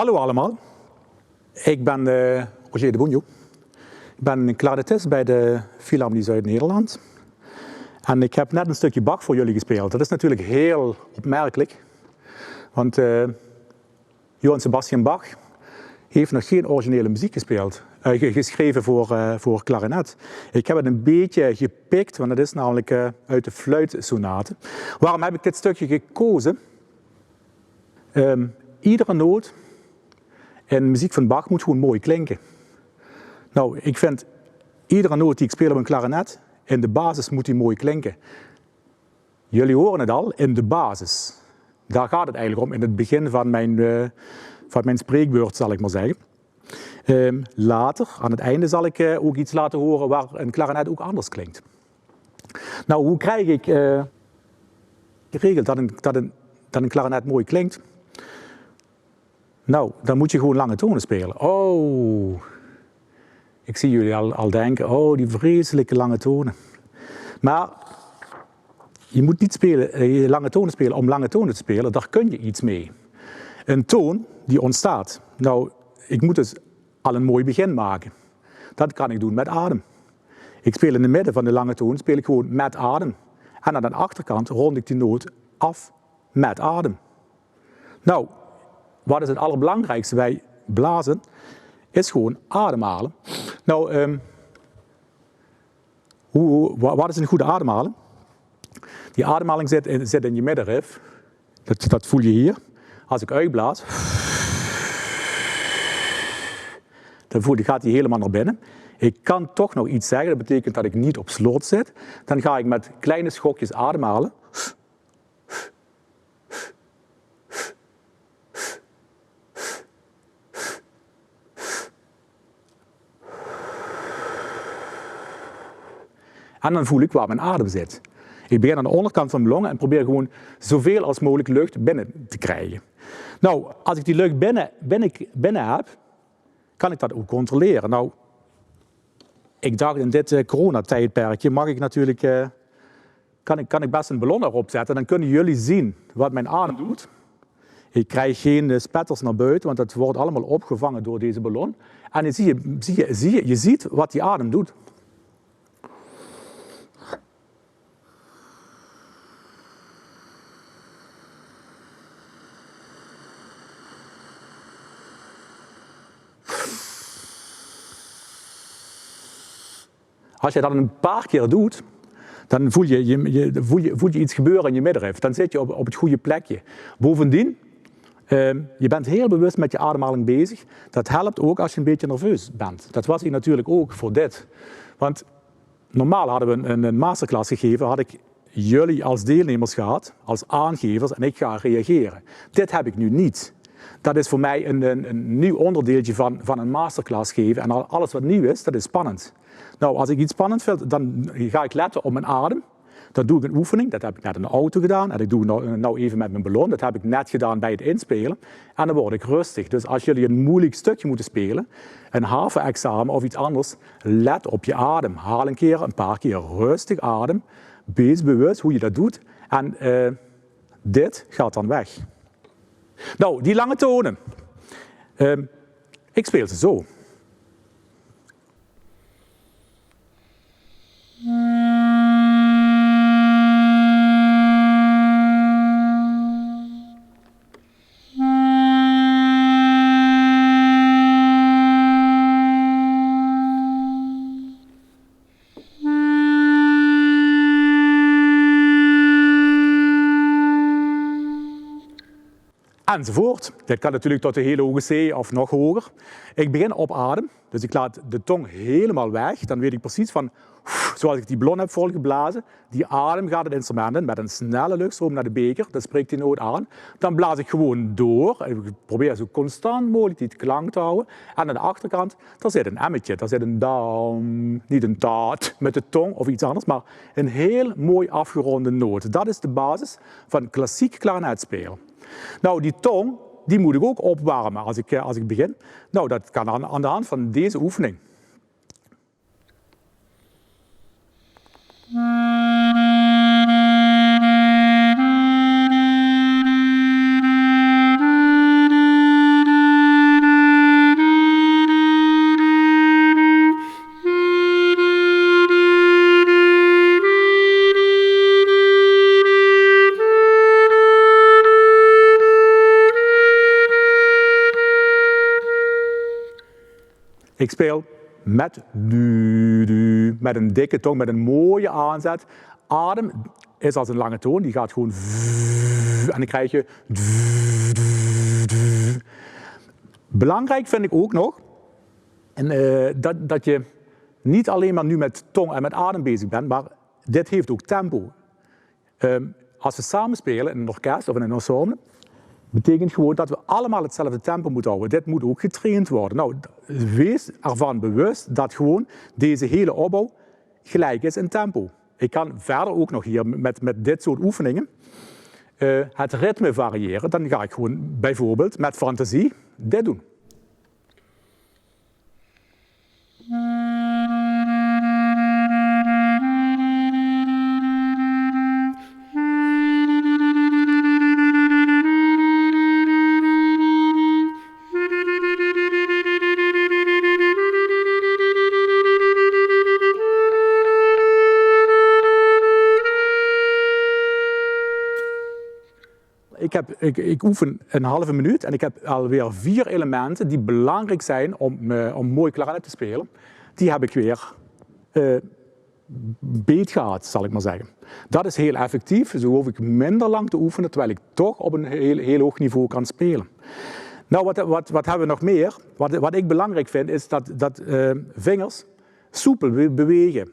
Hallo allemaal, ik ben Roger de Bonjo. Ik ben klarinetist bij de Philharmonie Zuid-Nederland. En ik heb net een stukje Bach voor jullie gespeeld. Dat is natuurlijk heel opmerkelijk. Want Johann Sebastian Bach heeft nog geen originele muziek geschreven voor klarinet. Ik heb het een beetje gepikt, want het is namelijk uit de fluitsonate. Waarom heb ik dit stukje gekozen? Iedere noot in muziek van Bach moet gewoon mooi klinken. Nou, ik vind iedere noot die ik speel op een klarinet, in de basis moet die mooi klinken. Jullie horen het al, in de basis. Daar gaat het eigenlijk om, in het begin van mijn spreekbeurt, zal ik maar zeggen. Later, aan het einde, zal ik ook iets laten horen waar een klarinet ook anders klinkt. Nou, hoe krijg ik geregeld dat een klarinet mooi klinkt? Nou, dan moet je gewoon lange tonen spelen. Oh, ik zie jullie al denken, oh, die vreselijke lange tonen. Maar je moet niet lange tonen spelen om lange tonen te spelen, daar kun je iets mee. Een toon die ontstaat. Nou, ik moet dus al een mooi begin maken. Dat kan ik doen met adem. Ik speel in het midden van de lange toon, speel ik gewoon met adem. En aan de achterkant rond ik die noot af met adem. Nou, wat is het allerbelangrijkste bij blazen? Is gewoon ademhalen. Nou, wat is een goede ademhaling? Die ademhaling zit in je middenrif. Dat voel je hier. Als ik uitblaas, dan gaat die helemaal naar binnen. Ik kan toch nog iets zeggen, dat betekent dat ik niet op slot zit. Dan ga ik met kleine schokjes ademhalen. En dan voel ik waar mijn adem zit. Ik begin aan de onderkant van mijn longen en probeer gewoon zoveel als mogelijk lucht binnen te krijgen. Nou, als ik die lucht binnen heb, kan ik dat ook controleren. Nou, ik dacht in dit coronatijdperkje mag ik natuurlijk, kan ik best een ballon erop zetten. Dan kunnen jullie zien wat mijn adem doet. Ik krijg geen spetters naar buiten, want dat wordt allemaal opgevangen door deze ballon. En dan je ziet wat die adem doet. Als je dat een paar keer doet, dan voel je iets gebeuren in je middenrif. Dan zit je op het goede plekje. Bovendien, je bent heel bewust met je ademhaling bezig. Dat helpt ook als je een beetje nerveus bent. Dat was ik natuurlijk ook voor dit. Want normaal hadden we een masterclass gegeven, had ik jullie als deelnemers gehad, als aangevers, en ik ga reageren. Dit heb ik nu niet. Dat is voor mij een nieuw onderdeeltje van een masterclass geven. En alles wat nieuw is, dat is spannend. Nou, als ik iets spannend vind, dan ga ik letten op mijn adem. Dan doe ik een oefening, dat heb ik net in de auto gedaan. En ik doe nou even met mijn ballon, dat heb ik net gedaan bij het inspelen. En dan word ik rustig. Dus als jullie een moeilijk stukje moeten spelen, een havenexamen of iets anders, let op je adem. Haal een paar keer rustig adem. Wees bewust hoe je dat doet. En dit gaat dan weg. Nou, die lange tonen. Ik speel ze zo. Enzovoort. Dit kan natuurlijk tot de hele hoge C of nog hoger. Ik begin op adem, dus ik laat de tong helemaal weg. Dan weet ik precies van, zoals ik die ballon heb volgeblazen, die adem gaat het instrument in met een snelle luchtstroom naar de beker. Dat spreekt die noot aan. Dan blaas ik gewoon door. Ik probeer zo constant mogelijk die klank te houden. En aan de achterkant, daar zit een emmetje. Daar zit een dam, niet een taat met de tong of iets anders, maar een heel mooi afgeronde noot. Dat is de basis van klassiek klarinetspelen. Nou, die tong, die moet ik ook opwarmen als ik begin. Nou, dat kan aan de hand van deze oefening. Ik speel met du, met een dikke tong, met een mooie aanzet. Adem is als een lange toon, die gaat gewoon en dan krijg je. Belangrijk vind ik ook nog dat je niet alleen maar nu met tong en met adem bezig bent, maar dit heeft ook tempo. Als we samen spelen in een orkest of in een ensemble, betekent gewoon dat we allemaal hetzelfde tempo moeten houden. Dit moet ook getraind worden. Nou, wees ervan bewust dat gewoon deze hele opbouw gelijk is in tempo. Ik kan verder ook nog hier met dit soort oefeningen het ritme variëren. Dan ga ik gewoon bijvoorbeeld met fantasie dit doen. Ik oefen een halve minuut en ik heb alweer 4 elementen die belangrijk zijn om mooi klarinet te spelen. Die heb ik weer beet gehad, zal ik maar zeggen. Dat is heel effectief, zo hoef ik minder lang te oefenen, terwijl ik toch op een heel hoog niveau kan spelen. Nou, wat hebben we nog meer? Wat ik belangrijk vind, is dat vingers soepel bewegen.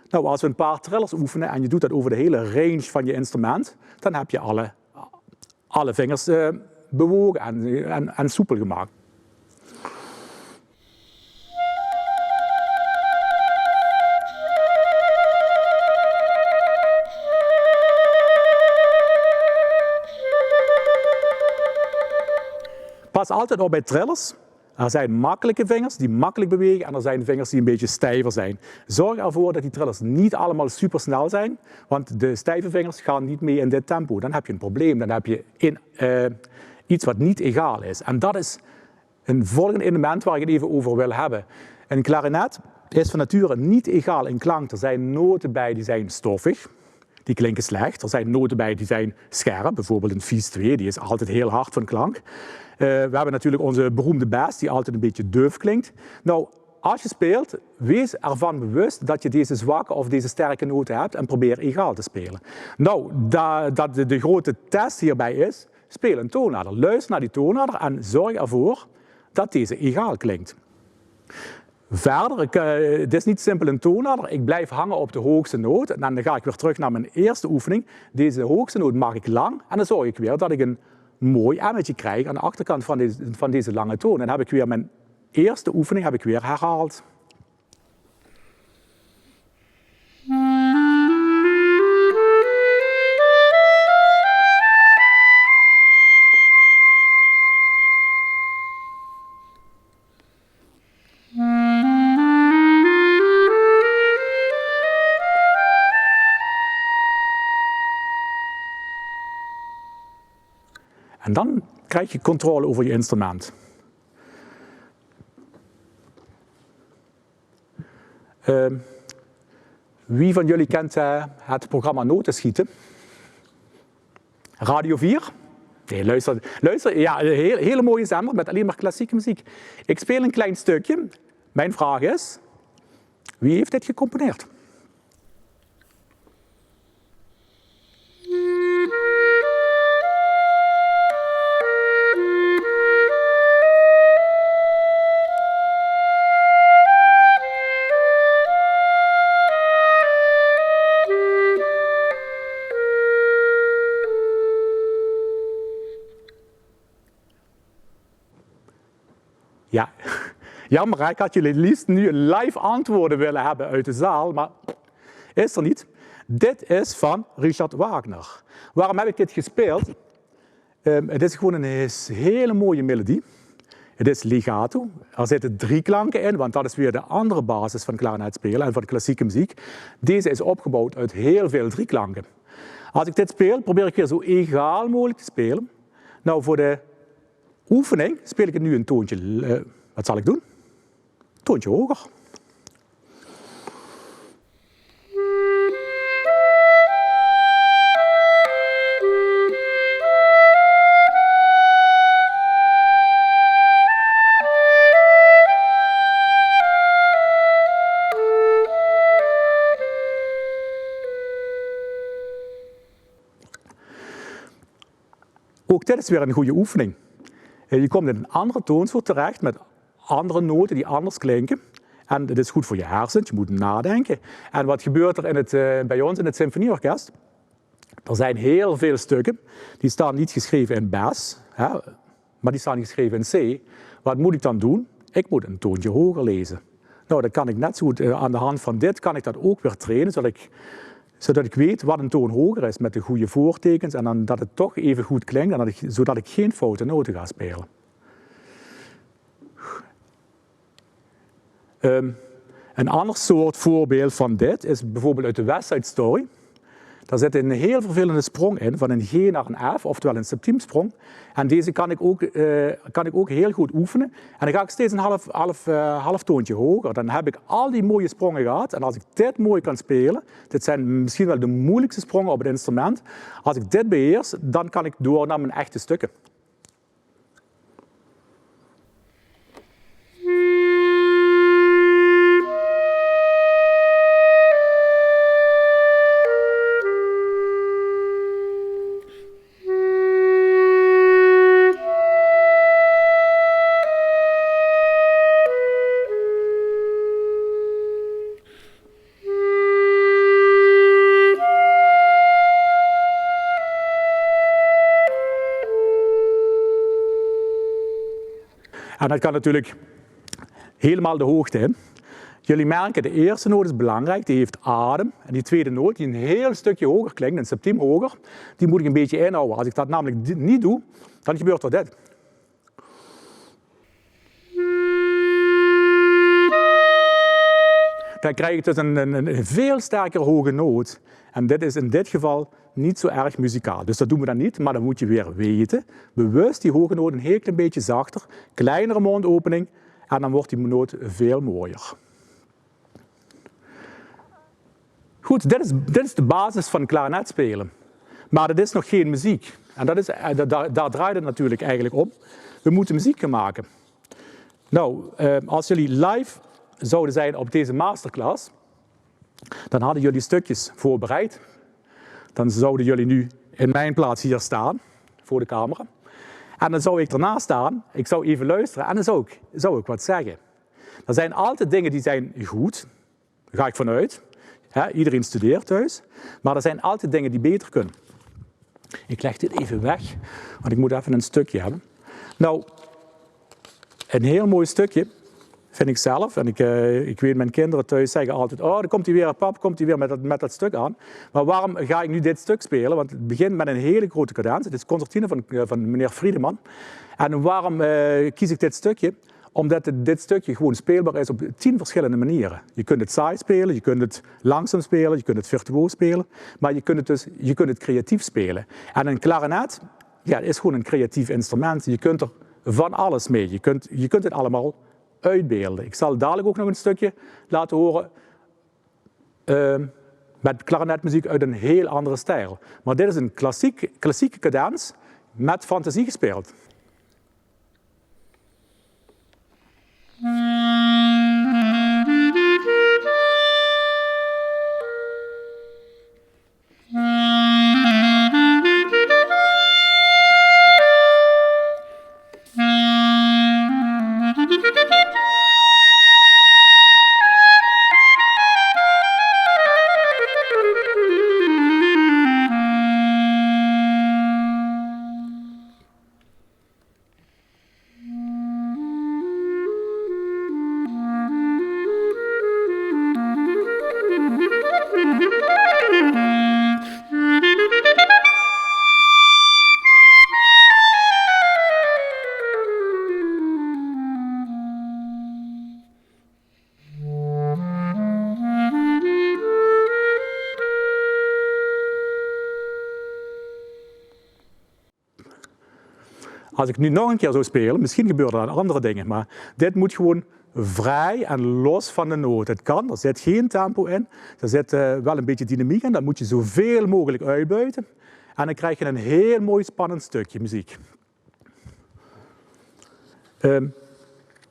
Nou, als we een paar trillers oefenen en je doet dat over de hele range van je instrument, dan heb je alle vingers bewogen en soepel gemaakt. Pas altijd op bij trillers. Er zijn makkelijke vingers die makkelijk bewegen en er zijn vingers die een beetje stijver zijn. Zorg ervoor dat die trillers niet allemaal super snel zijn, want de stijve vingers gaan niet mee in dit tempo. Dan heb je een probleem, dan heb je iets wat niet egaal is. En dat is een volgende element waar ik het even over wil hebben. Een klarinet is van nature niet egaal in klank. Er zijn noten bij die zijn stoffig, die klinken slecht. Er zijn noten bij die zijn scherp, bijvoorbeeld een vies 2, die is altijd heel hard van klank. We hebben natuurlijk onze beroemde bass, die altijd een beetje duf klinkt. Nou, als je speelt, wees ervan bewust dat je deze zwakke of deze sterke noten hebt en probeer egaal te spelen. Nou, de grote test hierbij is, speel een toonader. Luister naar die toonader en zorg ervoor dat deze egaal klinkt. Verder, het is niet simpel een toonader. Ik blijf hangen op de hoogste noot en dan ga ik weer terug naar mijn eerste oefening. Deze hoogste noot maak ik lang en dan zorg ik weer dat ik een mooi emmetje krijg aan de achterkant van deze lange toon. En dan heb ik weer mijn eerste oefening weer herhaald. En dan krijg je controle over je instrument. Wie van jullie kent het programma Notenschieten? Radio 4? Nee, luister. Ja, een hele mooie zender met alleen maar klassieke muziek. Ik speel een klein stukje. Mijn vraag is, wie heeft dit gecomponeerd? Ja, jammer, ik had jullie liefst nu een live antwoorden willen hebben uit de zaal, maar is er niet. Dit is van Richard Wagner. Waarom heb ik dit gespeeld? Het is gewoon een hele mooie melodie. Het is legato. Er zitten 3 klanken in, want dat is weer de andere basis van klarinet spelen en van de klassieke muziek. Deze is opgebouwd uit heel veel 3 klanken. Als ik dit speel, probeer ik weer zo egaal mogelijk te spelen. Nou, voor de oefening speel ik het nu een toontje, wat zal ik doen? Een toontje hoger. dit is weer een goede oefening. Je komt in een andere toonsoort terecht met andere noten die anders klinken. En dit is goed voor je hersens, je moet nadenken. En wat gebeurt er bij ons in het symfonieorkest? Er zijn heel veel stukken, die staan niet geschreven in Bas, hè, maar die staan geschreven in C. Wat moet ik dan doen? Ik moet een toontje hoger lezen. Nou, dat kan ik net zo goed aan de hand van dit, kan ik dat ook weer trainen, zodat ik weet wat een toon hoger is met de goede voortekens en dan dat het toch even goed klinkt, en zodat ik geen foute noten ga spelen. Een ander soort voorbeeld van dit is bijvoorbeeld uit de West Side Story. Daar zit een heel vervelende sprong in, van een G naar een F, oftewel een septiemsprong. En deze kan ik ook heel goed oefenen. En dan ga ik steeds een half toontje hoger. Dan heb ik al die mooie sprongen gehad. En als ik dit mooi kan spelen, dit zijn misschien wel de moeilijkste sprongen op het instrument. Als ik dit beheers, dan kan ik door naar mijn echte stukken. En dat kan natuurlijk helemaal de hoogte in. Jullie merken, de eerste noot is belangrijk, die heeft adem. En die tweede noot, die een heel stukje hoger klinkt, een septiem hoger, die moet ik een beetje inhouden. Als ik dat namelijk niet doe, dan gebeurt er dit. Dan krijg ik dus een veel sterker hoge noot. En dit is in dit geval niet zo erg muzikaal. Dus dat doen we dan niet, maar dan moet je weer weten. Bewust die hoge noot een heel klein beetje zachter, kleinere mondopening en dan wordt die noot veel mooier. Goed, dit is de basis van klarinetspelen. Maar dat is nog geen muziek. En daar draait het natuurlijk eigenlijk om. We moeten muziek gaan maken. Nou, als jullie live zouden zijn op deze masterclass, dan hadden jullie stukjes voorbereid. Dan zouden jullie nu in mijn plaats hier staan, voor de camera. En dan zou ik ernaast staan, ik zou even luisteren en dan zou ik wat zeggen. Er zijn altijd dingen die zijn goed, daar ga ik vanuit. Iedereen studeert thuis. Maar er zijn altijd dingen die beter kunnen. Ik leg dit even weg, want ik moet even een stukje hebben. Nou, een heel mooi stukje vind ik zelf. En ik weet, mijn kinderen thuis zeggen altijd, oh, dan komt hij weer, pap, komt hij weer met dat stuk aan. Maar waarom ga ik nu dit stuk spelen? Want het begint met een hele grote cadans. Het is concertine van meneer Friedeman. En waarom kies ik dit stukje? Omdat dit stukje gewoon speelbaar is op 10 verschillende manieren. Je kunt het saai spelen, je kunt het langzaam spelen, je kunt het virtuoos spelen. Maar je kunt het creatief spelen. En een klarinet, ja, is gewoon een creatief instrument. Je kunt er van alles mee. Je kunt het allemaal uitbeelden. Ik zal dadelijk ook nog een stukje laten horen met klarinetmuziek uit een heel andere stijl. Maar dit is een klassieke cadans met fantasie gespeeld. Als ik nu nog een keer zou spelen, misschien gebeuren er dan andere dingen, maar dit moet gewoon vrij en los van de noot. Het kan, er zit geen tempo in, er zit wel een beetje dynamiek in, dat moet je zoveel mogelijk uitbuiten. En dan krijg je een heel mooi spannend stukje muziek.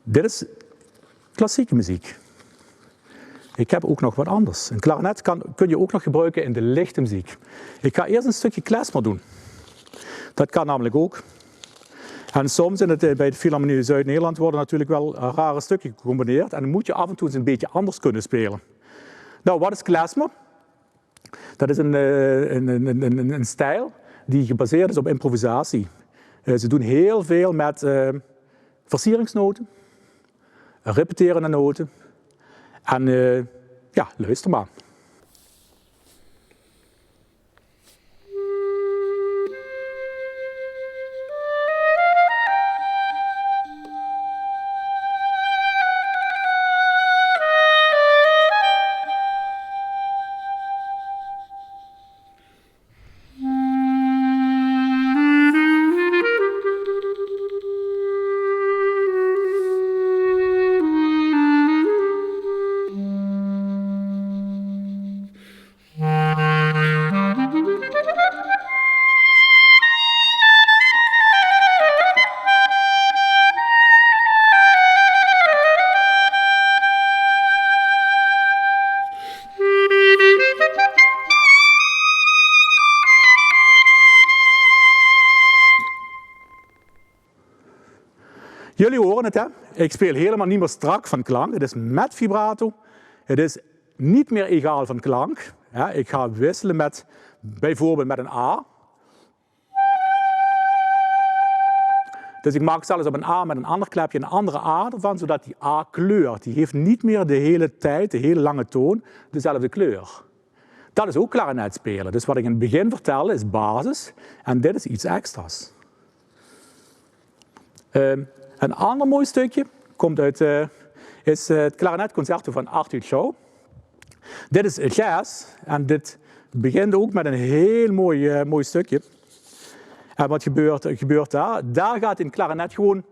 Dit is klassieke muziek. Ik heb ook nog wat anders. Een klarinet kun je ook nog gebruiken in de lichte muziek. Ik ga eerst een stukje klezmer doen. Dat kan namelijk ook. En soms bij de Philharmonie Zuid-Nederland worden natuurlijk wel rare stukken gecombineerd. En dan moet je af en toe eens een beetje anders kunnen spelen. Nou, wat is klezmer? Dat is een stijl die gebaseerd is op improvisatie. Ze doen heel veel met versieringsnoten, repeterende noten. En ja, luister maar. Jullie horen het, hè? Ik speel helemaal niet meer strak van klank. Het is met vibrato. Het is niet meer egaal van klank. Ja, ik ga wisselen met, bijvoorbeeld met een A. Dus ik maak zelfs op een A met een ander klepje een andere A ervan, zodat die A kleurt. Die heeft niet meer de hele tijd, de hele lange toon, dezelfde kleur. Dat is ook klarinet spelen. Dus wat ik in het begin vertelde is basis en dit is iets extra's. Een ander mooi stukje komt uit, is het klarinetconcerto van Arthur Shaw. Dit is jazz en dit begint ook met een heel mooi stukje. En wat gebeurt daar? Daar gaat een klarinet gewoon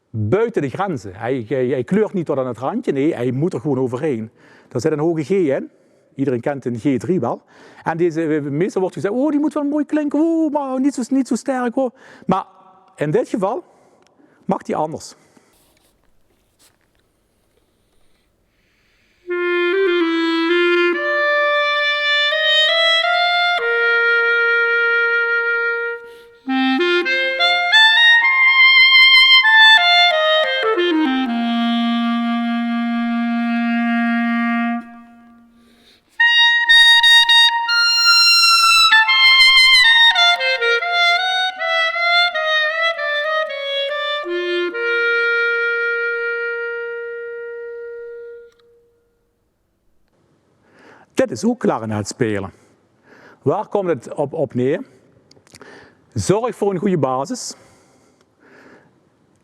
buiten de grenzen. Hij kleurt niet tot aan het randje, nee, hij moet er gewoon overheen. Er zit een hoge G in. Iedereen kent een G3 wel. En meestal wordt gezegd, oh die moet wel mooi klinken, oh, maar niet zo sterk hoor. Maar in dit geval mag die anders. Dit is ook klarinet spelen. Waar komt het op neer? Zorg voor een goede basis.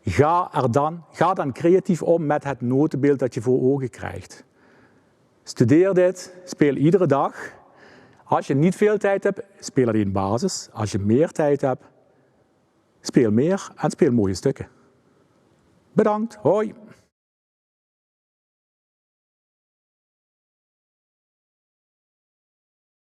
Ga dan creatief om met het notenbeeld dat je voor ogen krijgt. Studeer dit, speel iedere dag. Als je niet veel tijd hebt, speel alleen basis. Als je meer tijd hebt, speel meer en speel mooie stukken. Bedankt, hoi!